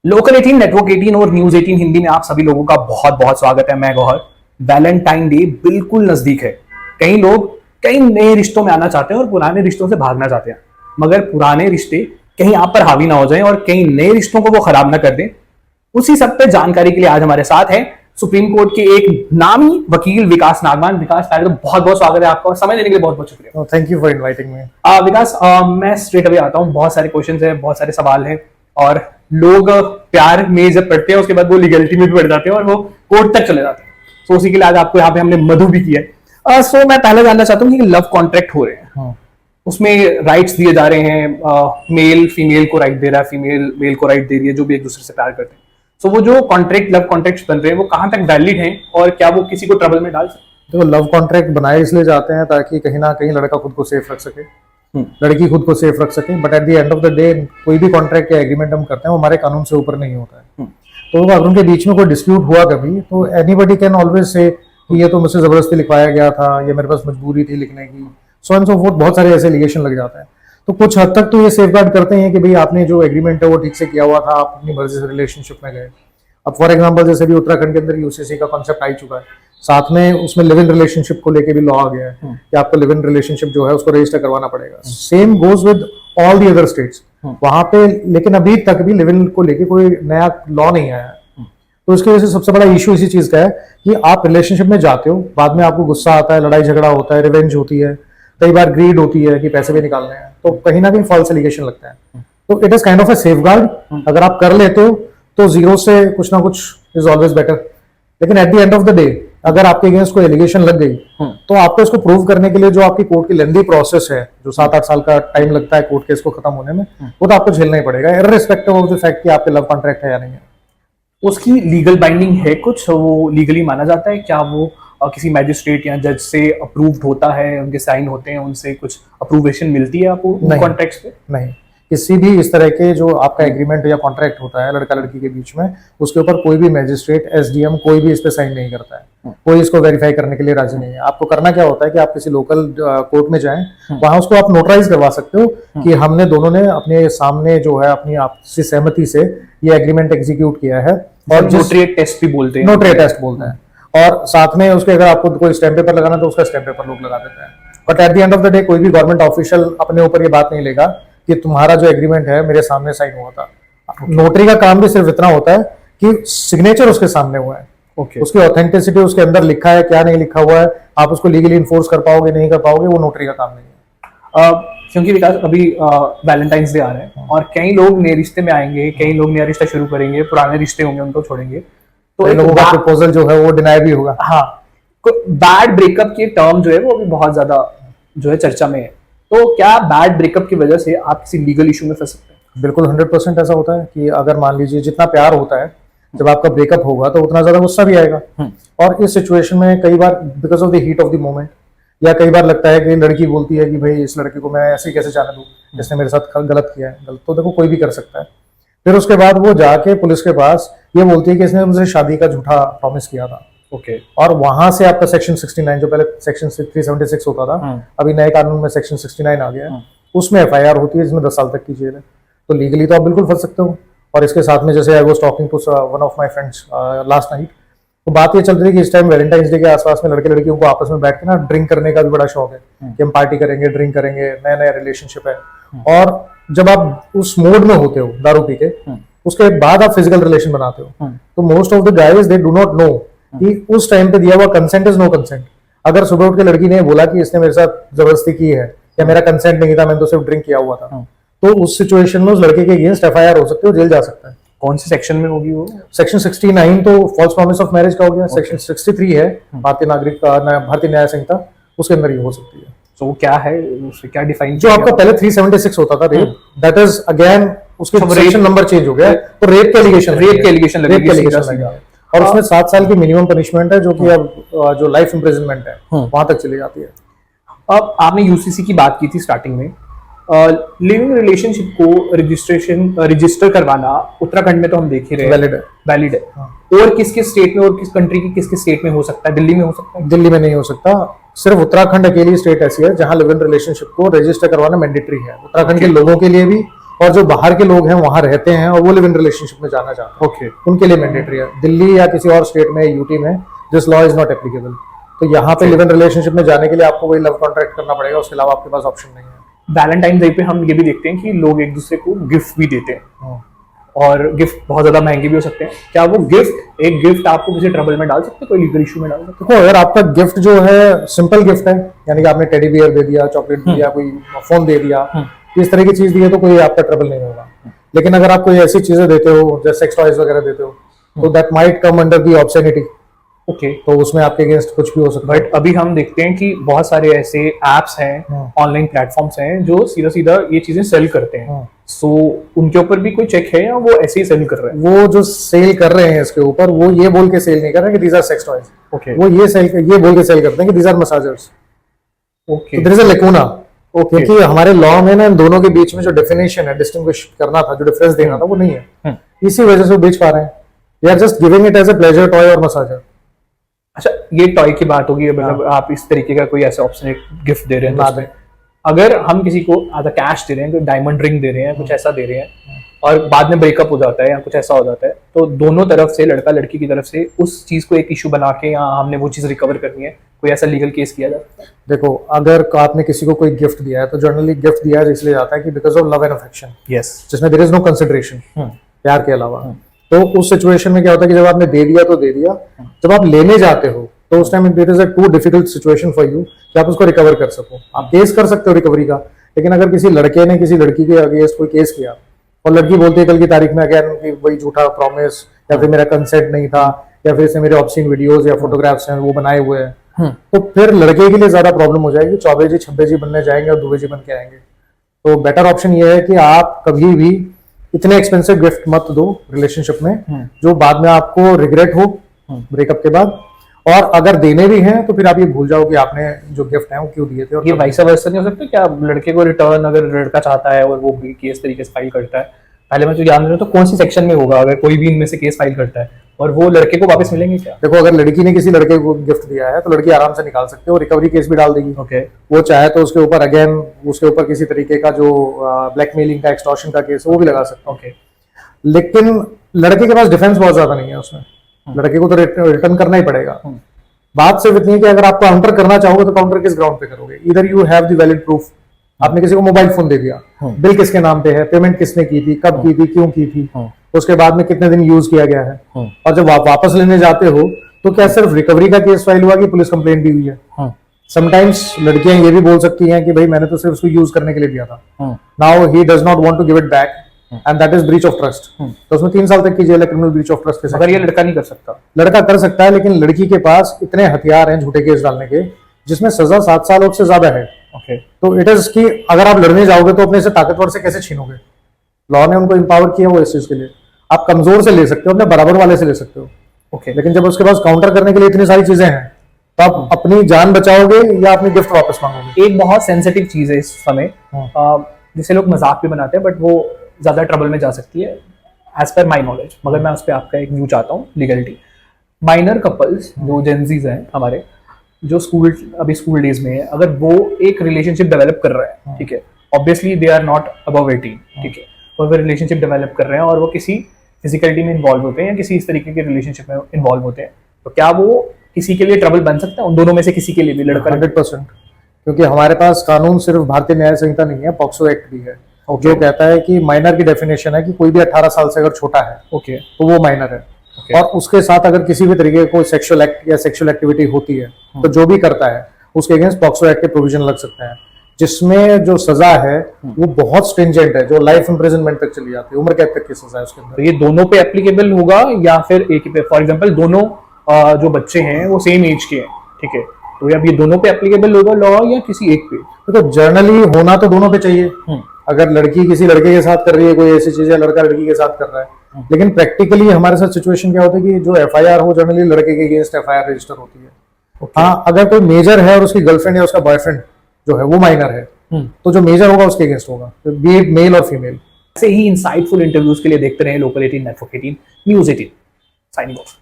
Local 18, network 18 और news 18 Hindi में आप सभी लोगों का बहुत बहुत स्वागत है। मैं गौहर। वैलेंटाइन डे बिल्कुल नजदीक है। कई लोग कई नए रिश्तों में आना चाहते हैं और पुराने रिश्तों से भागना चाहते हैं, मगर पुराने रिश्ते कहीं आप पर हावी ना हो जाएं और कई नए रिश्तों को वो खराब ना कर दें। उसी सब पे जानकारी के लिए आज हमारे साथ है सुप्रीम कोर्ट के एक नामी वकील विकास नागवान। विकास, पहले तो बहुत बहुत स्वागत है आपका और समय देने के लिए बहुत बहुत शुक्रिया। Thank you for inviting me. Vikas, मैं स्ट्रेट अवे आता हूँ। बहुत सारे क्वेश्चंस हैं, बहुत सारे सवाल हैं और लोग प्यार में जब पढ़ते हैं उसके बाद वो लीगलिटी में भी पढ़ जाते हैं और वो कोर्ट तक चले जाते हैं। तो उसी के लिए आज आपको यहाँ पे हमने मधु भी किया है। सो मैं पहले जानना चाहता हूँ कि लव कॉन्ट्रैक्ट हो रहे हैं, उसमें राइट्स दिए जा रहे हैं। मेल फीमेल को राइट दे रहा है, फीमेल मेल को राइट दे रही है, जो भी एक दूसरे से प्यार करते हैं। सो वो जो कॉन्ट्रैक्ट, लव कॉन्ट्रैक्ट बन रहे हैं, वो कहाँ तक वैलिड हैं और क्या वो किसी को ट्रबल में डाल सकते हैं? देखो, लव कॉन्ट्रैक्ट बनाए इसलिए जाते हैं ताकि कहीं ना कहीं लड़का खुद को सेफ रख सके, लड़की खुद को सेफ रख सके। But at the end of the day कोई भी कॉन्ट्रैक्ट या एग्रीमेंट हम करते हैं वो हमारे कानून से ऊपर नहीं होता है। तो अगर उनके बीच में कोई डिस्प्यूट हुआ कभी, तो एनीबडी कैन ऑलवेज से कि ये तो मुझसे जबरदस्ती लिखवाया गया था, ये मेरे पास मजबूरी थी लिखने की, सो एंड सो फोर्थ। बहुत सारे ऐसे एलिगेशन लग जाते हैं। तो कुछ हद तक तो ये सेफगार्ड करते हैं कि भाई आपने जो एग्रीमेंट है वो ठीक से किया हुआ था, आप अपनी मर्जी से रिलेशनशिप में गए। अब फॉर एग्जांपल जैसे भी उत्तराखंड के अंदर यूसीसी का कॉन्सेप्ट आ चुका है, साथ में उसमें लिव इन रिलेशनशिप को लेके भी लॉ आ गया है कि आपको लिव इन रिलेशनशिप जो है उसको रजिस्टर करवाना पड़ेगा। Same goes with all the other states वहां पे। लेकिन अभी तक भी लिव इन को लेके कोई नया लॉ नहीं आया है। तो इसकी वजह से सबसे बड़ा इशू इसी चीज का है कि आप रिलेशनशिप में जाते हो, बाद में आपको गुस्सा आता है, लड़ाई झगड़ा होता है, रिवेंज होती है, कई बार ग्रीड होती है कि पैसे भी निकालने हैं, तो कहीं ना कहीं फॉल्स एलिगेशन लगता है। तो it is kind of A safeguard. अगर आप कर लेते हो तो जीरो से कुछ ना कुछ इज ऑलवेज बेटर। लेकिन at the end of the day अगर आपके अगेंस्ट कोई एलिगेशन लग गई तो आपको इसको प्रूव करने के लिए जो आपकी कोर्ट की लेंदी प्रोसेस है, जो 7-8 साल का टाइम लगता है कोर्ट केस को खत्म होने में, वो तो आपको झेलना ही पड़ेगा, इररिस्पेक्टिव ऑफ द फैक्ट कि आपके लव कॉन्ट्रैक्ट है या नहीं है। उसकी लीगल बाइंडिंग है कुछ? वो लीगली माना जाता है क्या? वो किसी मैजिस्ट्रेट या जज से अप्रूव्ड होता है, उनके साइन होते हैं, उनसे कुछ अप्रूवेशन मिलती है आपको कॉन्ट्रैक्ट्स पे? नहीं, किसी भी इस तरह के जो आपका एग्रीमेंट या कॉन्ट्रैक्ट होता है लड़का लड़की के बीच में, उसके ऊपर कोई भी मैजिस्ट्रेट, एसडीएम, कोई भी इस पे साइन नहीं करता है। कोई इसको वेरीफाई करने के लिए राजी नहीं है। आपको करना क्या होता है कि आप किसी लोकल कोर्ट में जाएं, वहां उसको आप नोटराइज करवा सकते हो कि हमने दोनों ने अपने सामने जो है अपनी आपसी सहमति से ये एग्रीमेंट एग्जीक्यूट किया है। और नोटरिएट टेस्ट भी बोलते हैं, नोटरिएट टेस्ट बोलते हैं। और साथ में उसके अगर आपको कोई स्टैम्प पेपर लगाना तो उसका स्टैम्प पेपर लोग लगा देते हैं। But at the end of the day कोई भी गवर्नमेंट ऑफिशियल अपने ऊपर ये बात नहीं लेगा कि तुम्हारा जो एग्रीमेंट है मेरे सामने साइन हुआ था। नोटरी का काम भी सिर्फ इतना होता है कि सिग्नेचर उसके सामने हुआ है। उसकी ऑथेंटिसिटी, उसके अंदर लिखा है क्या नहीं लिखा हुआ है, आप उसको लीगली इन्फोर्स कर पाओगे नहीं कर पाओगे, वो नोटरी का काम नहीं है। क्योंकि विकास अभी वैलेंटाइंस डे आ रहा है और कई लोग नए रिश्ते में आएंगे, कई लोग नया रिश्ता शुरू करेंगे, पुराने रिश्ते होंगे उनको छोड़ेंगे, तो लोगों का प्रपोजल जो है वो डिनाई भी होगा। हाँ, बैड ब्रेकअप की टर्म जो है वो अभी बहुत ज्यादा जो है चर्चा में है। तो क्या बैड ब्रेकअप की वजह से आप किसी लीगल इशू में फंस सकते हैं? बिल्कुल 100% ऐसा होता है कि अगर मान लीजिए जितना प्यार होता है जब आपका ब्रेकअप होगा तो उतना ज्यादा गुस्सा भी आएगा। और इस सिचुएशन में कई बार because of the heat of the moment, या कई बार लगता है कि लड़की बोलती है कि भाई इस लड़के को मैं ऐसे कैसे जाने दूं, जिसने मेरे साथ गलत किया है। गलत तो देखो कोई भी कर सकता है। फिर उसके बाद वो जाके पुलिस के पास ये बोलती है कि इसने मुझे शादी का झूठा प्रॉमिस किया था। और वहां से आपका सेक्शन 69, जो पहले सेक्शन 376 होता था, अभी नए कानून में सेक्शन 69 आ गया है, उसमें एफआईआर होती है जिसमें 10 साल तक की जेल है। तो लीगली तो आप बिल्कुल फंस सकते हो। और इसके साथ में जैसे I was talking to one of my friends last night, तो बात ये चल रही है कि इस टाइम वैलेंटाइंस डे के आसपास में लड़के लड़कियों को आपस में बैठ के ना ड्रिंक करने का भी बड़ा शौक है कि हम पार्टी करेंगे, ड्रिंक करेंगे, नया नया रिलेशनशिप है। और जब आप उस मोड में होते हो दारू पी के, उसके बाद आप फिजिकल रिलेशन बनाते हो, तो most of the guys they do not know कि उस टाइम पे दिया हुआ कंसेंट इज नो कंसेंट। अगर सुबह उठ के लड़की ने बोला कि इसने मेरे साथ जबरदस्ती की है या मेरा कंसेंट नहीं था, मैंने तो सिर्फ ड्रिंक किया हुआ था, तो उस सिचुएशन में उस लड़के के अगेंस्ट एफआईआर हो सकती है, जेल जा सकता है। कौन से सेक्शन में होगी वो? सेक्शन 69 तो फॉल्स प्रॉमिस ऑफ मैरिज का हो गया। सेक्शन 63 है भारतीय न्याय संहिता, उसके अंदर ही हो सकती है। तो वो क्या है, उससे क्या डिफाइन? जो आपका पहले 376 होता था रेप, दैट इज अगेन उसके सेक्शन नंबर चेंज हो गया, तो रेप के एलिगेशन लगेगा। और उसमें 7 साल की मिनिमम पनिशमेंट है, जो कि अब जो लाइफ इम्प्रिजनमेंट है वहां तक चली जाती है। अब आपने यूसीसी की बात की थी स्टार्टिंग में। लिविंग रिलेशनशिप को रजिस्टर करवाना उत्तराखंड में तो हम देख ही रहे हैं वैलिड है। और किस किस स्टेट में और किस कंट्री की किस किस स्टेट में हो सकता है? दिल्ली में हो सकता है? दिल्ली में नहीं हो सकता। सिर्फ उत्तराखंड अकेली स्टेट ऐसी है जहां लिव इन रिलेशनशिप को रजिस्टर करवाना मैंडेटरी है, उत्तराखंड के लोगों के लिए भी और जो बाहर के लोग हैं वहां रहते हैं और वो लिव इन रिलेशनशिप में जाना चाहते हैं, ओके, उनके लिए मैंडेटरी है। दिल्ली या किसी और स्टेट में, यूटी में, this law is not applicable. तो यहाँ पे लिव इन रिलेशनशिप में जाने के लिए आपको वही लव कॉन्ट्रैक्ट करना पड़ेगा, उसके अलावा आपके पास ऑप्शन नहीं है। वैलेंटाइन डे पे हम ये भी देखते हैं कि लोग एक दूसरे को गिफ्ट भी देते हैं, हाँ। और गिफ्ट बहुत ज्यादा महंगे भी हो सकते हैं। क्या वो गिफ्ट, एक गिफ्ट आपको किसी ट्रबल में डाल सकते हैं, कोई लीगल इशू में डाल सकते देखो, अगर आपका गिफ्ट जो है सिंपल गिफ्ट है, यानी कि आपने टेडी बियर दे दिया, चॉकलेट दे दिया, कोई फोन दे दिया, इस तरह की चीज दी है तो कोई आपका ट्रबल नहीं होगा। लेकिन अगर आप कोई ऐसी चीजें देते हो जैसे सेक्स टॉयज वगैरह देते हो, तो that might come under the obscenity. Okay, तो उसमें आपके अगेंस्ट कुछ भी हो सकता है। बट अभी हम देखते हैं कि बहुत सारे ऐसे एप्स हैं, ऑनलाइन प्लेटफॉर्म्स हैं जो सीधा सीधा ये चीजें सेल करते हैं। सो उनके ऊपर भी कोई चेक है या वो ऐसे ही सेल कर रहे हैं? वो जो सेल कर रहे हैं इसके ऊपर, वो ये बोल के सेल नहीं कर रहे हैं कि these are sex toys. Okay, वो ये बोल के सेल करते हैं कि दीज आर मसाजर्स। ओके, तो there is a lacuna. Okay, क्योंकि हमारे लॉ में ना इन दोनों के बीच में जो डेफिनेशन है, डिस्टिंग्विश करना था, जो डिफरेंस देना था, वो नहीं है। इसी वजह से वो बेच पा रहे हैं। They are just giving it as a pleasure toy और मसाजर। अच्छा, ये टॉय की बात होगी, मतलब आप इस तरीके का कोई ऐसा ऑप्शन गिफ्ट दे रहे हैं ना तो उसमें अगर हम किसी को आधा कैश दे रहे हैं, कोई डायमंड रिंग दे रहे हैं, कुछ ऐसा दे रहे हैं, और बाद में ब्रेकअप हो जाता है या कुछ ऐसा हो जाता है, तो दोनों तरफ से, लड़का लड़की की तरफ से, उस चीज को एक इशू बना के या हमने वो चीज रिकवर करनी है, कोई ऐसा लीगल केस किया जाता है? देखो, अगर आपने किसी को कोई गिफ्ट दिया है तो जनरली गिफ्ट दिया है इसलिए जाता है कि because of love and affection, yes, जिसमें देयर इज नो कंसिडरेशन, प्यार के अलावा। तो उस सिचुएशन में क्या होता है कि जब आपने दे दिया तो दे दिया, जब आप लेने जाते हो तो उस time there is a too difficult situation for you कि आप उसको रिकवर कर सको। आप केस कर सकते हो रिकवरी का, लेकिन अगर किसी लड़के ने किसी लड़की के अगेंस्ट कोई केस किया और लड़की बोलती है कल की तारीख में अगेन कि वही झूठा प्रॉमिस, या फिर मेरा कंसेंट नहीं था, या फिर इसमें मेरे ऑब्सीन वीडियोस या फोटोग्राफ्स हैं वो बनाए हुए हैं, तो फिर लड़के के लिए ज्यादा प्रॉब्लम हो जाएगी। चौबे छब्बे जी बनने जाएंगे और दुबे जी बन के आएंगे। तो बेटर ऑप्शन ये है कि आप कभी भी इतने एक्सपेंसिव गिफ्ट मत दो रिलेशनशिप में जो बाद में आपको रिग्रेट हो ब्रेकअप के बाद। और अगर देने भी हैं तो फिर आप ये भूल जाओ कि आपने जो गिफ्ट है वो क्यों दिए थे। और ये वाइस वर्सा नहीं हो सकता क्या? लड़के को रिटर्न अगर लड़का चाहता है और वो केस तरीके से फाइल करता है, पहले मैं तो जान रहा हूँ तो कौन सी सेक्शन में होगा अगर कोई भी इनमें से केस फाइल करता है, और वो लड़के को वापस मिलेंगे क्या? देखो, अगर लड़की ने किसी लड़के को गिफ्ट दिया है तो लड़की आराम से निकाल सकती है और रिकवरी केस भी डाल देगी। ओके, वो चाहे तो उसके ऊपर अगेन उसके ऊपर किसी तरीके का जो ब्लैकमेलिंग का, एक्सटॉर्शन का केस वो भी लगा सकते हैं। ओके, लेकिन लड़के के पास डिफेंस बहुत ज्यादा नहीं है उसमें, लड़के को तो रिटर्न करना ही पड़ेगा। बात सिर्फ इतनी है कि अगर आप काउंटर करना चाहोगे तो काउंटर किस ग्राउंड पे करोगे? इधर you have the valid proof. आपने किसी को मोबाइल फोन दे दिया, बिल किसके नाम पे है, पेमेंट किसने की थी, कब की थी, क्यों की थी, उसके बाद में कितने दिन यूज किया गया है, और जब आप वापस लेने जाते हो तो क्या सिर्फ रिकवरी का केस फाइल हुआ कि पुलिस कंप्लेंट भी हुई है? समटाइम्स लड़कियां ये भी बोल सकती हैं कि भाई मैंने तो सिर्फ उसको यूज करने के लिए दिया था, now he does not want to give it back and that is breach of trust. तो उसमें 3 साल तक की जेल है, क्रिमिनल ब्रीच ऑफ ट्रस्ट के साथ। अगर ये लड़का नहीं कर सकता? लड़का कर सकता है, लेकिन लड़की के पास इतने हथियार हैं झूठे केस डालने के जिसमें सजा 7 साल और से ज्यादा है। ओके, तो इट इज कि अगर आप लड़ने जाओगे तो अपने से ताकतवर से कैसे छीनोगे? लॉ ने उनको एम्पावर किया वो इस चीज के लिए। आप कमजोर से ले सकते हो, अपने बराबर वाले से ले सकते हो। ओके, लेकिन जब उसके पास काउंटर करने के लिए इतनी सारी चीजें हैं तो आप अपनी जान बचाओगे या अपनी गिफ्ट वापस मांगोगे? एक बहुत सेंसिटिव चीज है इस समय, जिसे लोग मजाक भी बनाते हैं, बट वो ज्यादा ट्रबल में जा सकती है एज पर माई नॉलेज। मगर मैं उस पर आपका एक व्यू चाहता हूँ, लीगलिटी। माइनर कपल्स जो जेंजीज हैं हमारे, जो अभी स्कूल डेज में है, अगर वो एक रिलेशनशिप डेवलप कर रहे हैं, ठीक है, obviously they are not above 18, ठीक है, और वो रिलेशनशिप डेवलप कर रहे हैं और वो किसी फिजिकलिटी में इन्वॉल्व होते हैं या किसी इस तरीके के रिलेशनशिप में इन्वॉल्व होते हैं, तो क्या वो किसी के लिए ट्रबल बन सकता है? उन दोनों में से किसी के लिए भी, लड़का? 100%। क्योंकि हमारे पास कानून सिर्फ भारतीय न्याय संहिता नहीं है, पॉक्सो एक्ट भी है, जो कहता है कि माइनर की डेफिनेशन है कि कोई भी 18 साल से अगर छोटा है, ओके, तो वो माइनर है। और उसके साथ अगर किसी भी तरीके का कोई सेक्सुअल एक्ट या सेक्सुअल एक्टिविटी होती है तो जो भी करता है उसके अगेंस्ट पॉक्सो एक्ट के प्रोविजन लग सकते हैं, जिसमें जो सजा है वो बहुत स्ट्रिंजेंट है, जो लाइफ इंप्रिजनमेंट तक चली जाती है, उम्र कैद तक की सजा है उसके अंदर। तो ये दोनों पे एप्लीकेबल होगा या फिर एक ही पे? फॉर एग्जांपल दोनों जो बच्चे हैं वो सेम एज के हैं, ठीक है, तो अब ये दोनों पे एप्लीकेबल होगा लॉ या किसी एक पे? तो जर्नली होना तो दोनों पे चाहिए। अगर लड़की किसी लड़के के साथ कर रही है कोई ऐसी चीज, या लड़का लड़की के साथ कर रहा है, लेकिन प्रैक्टिकली हमारे साथ सिचुएशन क्या होता है कि जो एफआईआर हो जनरली लड़के के अगेंस्ट एफआईआर रजिस्टर होती है। हाँ, अगर कोई मेजर है और उसकी गर्लफ्रेंड या उसका बॉयफ्रेंड जो है वो माइनर है, तो जो मेजर होगा उसके अगेंस्ट होगा, बी इट मेल और फीमेल। ऐसे ही इंसाइटफुल इंटरव्यूज के लिए देखते रहे local 18 network 18 news 18 signing off.